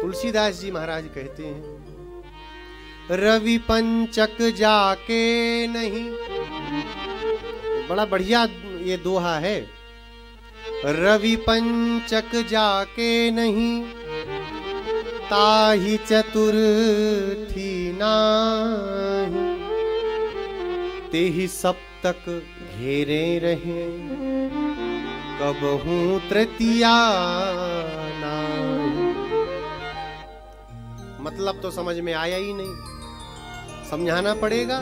तुलसीदास जी महाराज कहते हैं, रवि पंचक जाके नहीं, बड़ा बढ़िया ये दोहा है। रवि पंचक जाके नहीं, ताहि चतुर्थी नाही, तेहि सप्तक घेरे रहे, कबहू तृतीया नाही। मतलब तो समझ में आया ही नहीं, समझाना पड़ेगा,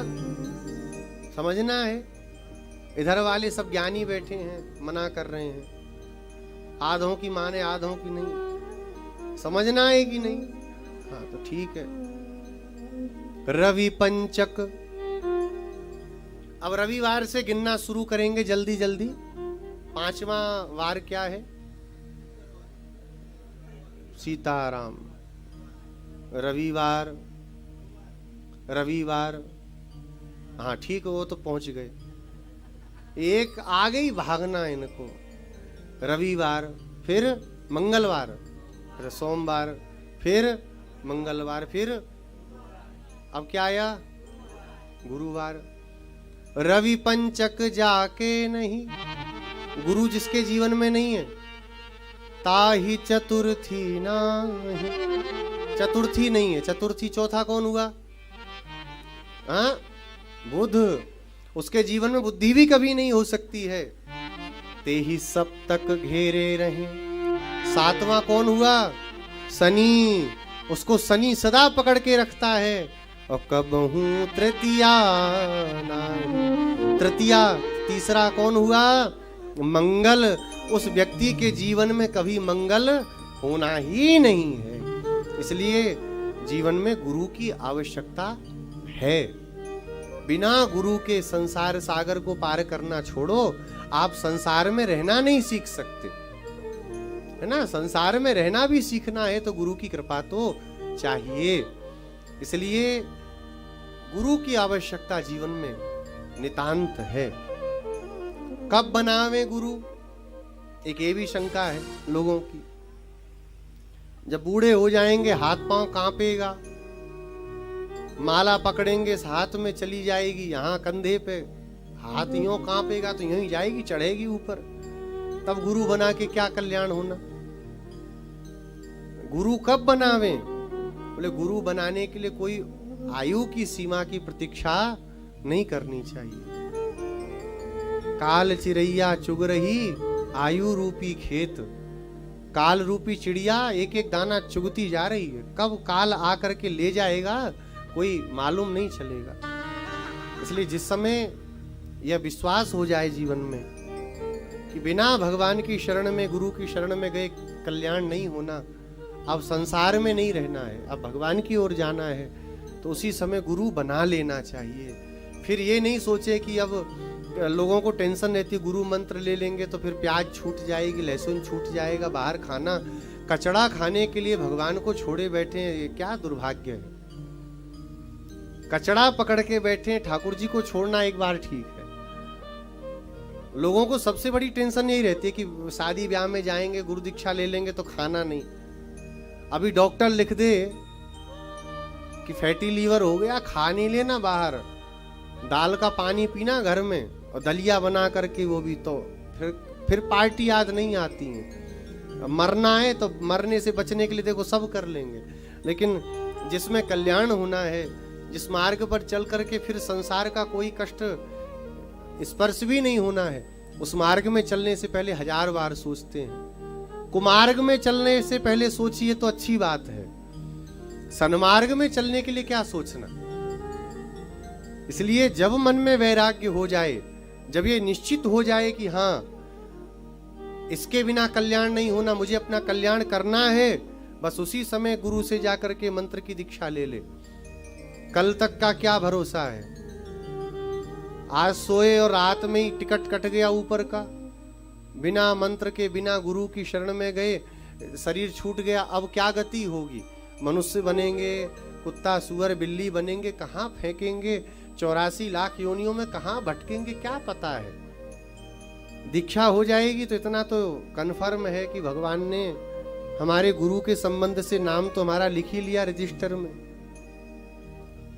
समझना है। इधर वाले सब ज्ञानी बैठे हैं, मना कर रहे हैं, आधों की माने आधों की नहीं, समझना है कि नहीं? हाँ तो ठीक है। रवि पंचक, अब रविवार से गिनना शुरू करेंगे जल्दी जल्दी। 5वां वार क्या है? सीताराम। रविवार, रविवार, हाँ ठीक है, वो तो पहुंच गए। एक आ गई, भागना इनको। रविवार, फिर मंगलवार, फिर सोमवार, फिर मंगलवार, फिर अब क्या आया? गुरुवार। रवि पंचक जाके नहीं, गुरु जिसके जीवन में नहीं है, ताहि चतुर्थी नाही, चतुर्थी नहीं है। चतुर्थी चौथा कौन हुआ? हाँ, बुध। उसके जीवन में बुद्धि भी कभी नहीं हो सकती है। तेहि सप्तक घेरे रहे, 7वां कौन हुआ? शनि। उसको शनि सदा पकड़ के रखता है। और कबहू तृतीया नाही, तृतीया, तीसरा कौन हुआ? मंगल। उस व्यक्ति के जीवन में कभी मंगल होना ही नहीं है। इसलिए जीवन में गुरु की आवश्यकता है। बिना गुरु के संसार सागर को पार करना छोड़ो, आप संसार में रहना नहीं सीख सकते, है ना। संसार में रहना भी सीखना है तो गुरु की कृपा तो चाहिए। इसलिए गुरु की आवश्यकता जीवन में नितांत है। कब बनावे गुरु? एक ये भी शंका है लोगों की। जब बूढ़े हो जाएंगे, हाथ पांव कांपेगा, माला पकड़ेंगे हाथ में चली जाएगी, यहाँ कंधे पे, हाथ यूं कांपेगा तो यहीं जाएगी, चढ़ेगी ऊपर। तब गुरु बना के क्या कल्याण होना? गुरु कब बनावे? बोले गुरु बनाने के लिए कोई आयु की सीमा की प्रतीक्षा नहीं करनी चाहिए। काल चिड़ैया चुग रही आयु रूपी खेत, काल रूपी चिड़िया एक एक दाना चुगती जा रही है। कब काल आकर के ले जाएगा कोई मालूम नहीं चलेगा। इसलिए जिस समय यह विश्वास हो जाए जीवन में कि बिना भगवान की शरण में, गुरु की शरण में गए कल्याण नहीं होना, अब संसार में नहीं रहना है, अब भगवान की ओर जाना है, तो उसी समय गुरु बना लेना चाहिए। फिर ये नहीं सोचे कि अब लोगों को टेंशन रहती, गुरु मंत्र ले लेंगे तो फिर प्याज छूट जाएगी, लहसुन छूट जाएगा, बाहर खाना, कचड़ा खाने के लिए भगवान को छोड़े बैठे हैं। ये क्या दुर्भाग्य है। कचड़ा पकड़ के बैठे हैं, ठाकुर जी को छोड़ना एक बार ठीक है। लोगों को सबसे बड़ी टेंशन यही रहती है कि शादी ब्याह में जाएंगे, गुरु दीक्षा ले लेंगे तो खाना नहीं। अभी डॉक्टर लिख दे कि फैटी लीवर हो गया, खा नहीं लेना बाहर, दाल का पानी पीना घर में, और दलिया बना करके, वो भी तो फिर पार्टी याद नहीं आती है। मरना है तो मरने से बचने के लिए देखो सब कर लेंगे, लेकिन जिसमें कल्याण होना है, जिस मार्ग पर चल करके फिर संसार का कोई कष्ट स्पर्श भी नहीं होना है, उस मार्ग में चलने से पहले 1000 बार सोचते हैं। कुमार्ग में चलने से पहले सोचिए तो अच्छी बात है, सन्मार्ग में चलने के लिए क्या सोचना। इसलिए जब मन में वैराग्य हो जाए, जब ये निश्चित हो जाए कि हाँ इसके बिना कल्याण नहीं होना, मुझे अपना कल्याण करना है, बस उसी समय गुरु से जाकर के मंत्र की दीक्षा ले ले। कल तक का क्या भरोसा है। आज सोए और रात में ही टिकट कट गया ऊपर का, बिना मंत्र के, बिना गुरु की शरण में गए, शरीर छूट गया। अब क्या गति होगी? मनुष्य बनेंगे, कुत्ता सुअर बिल्ली बनेंगे, कहाँ फेंकेंगे, 84 लाख योनियों में कहाँ भटकेंगे, क्या पता है। दीक्षा हो जाएगी तो इतना तो कन्फर्म है कि भगवान ने हमारे गुरु के संबंध से नाम तो हमारा लिख ही लिया रजिस्टर में,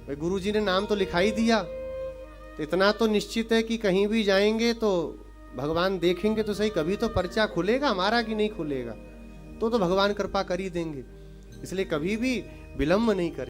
भाई गुरु जी ने नाम तो लिखाई दिया, तो इतना तो निश्चित है कि कहीं भी जाएंगे तो भगवान देखेंगे तो सही, कभी तो पर्चा खुलेगा हमारा कि नहीं खुलेगा, तो भगवान कृपा कर ही देंगे। इसलिए कभी भी विलंब नहीं करें।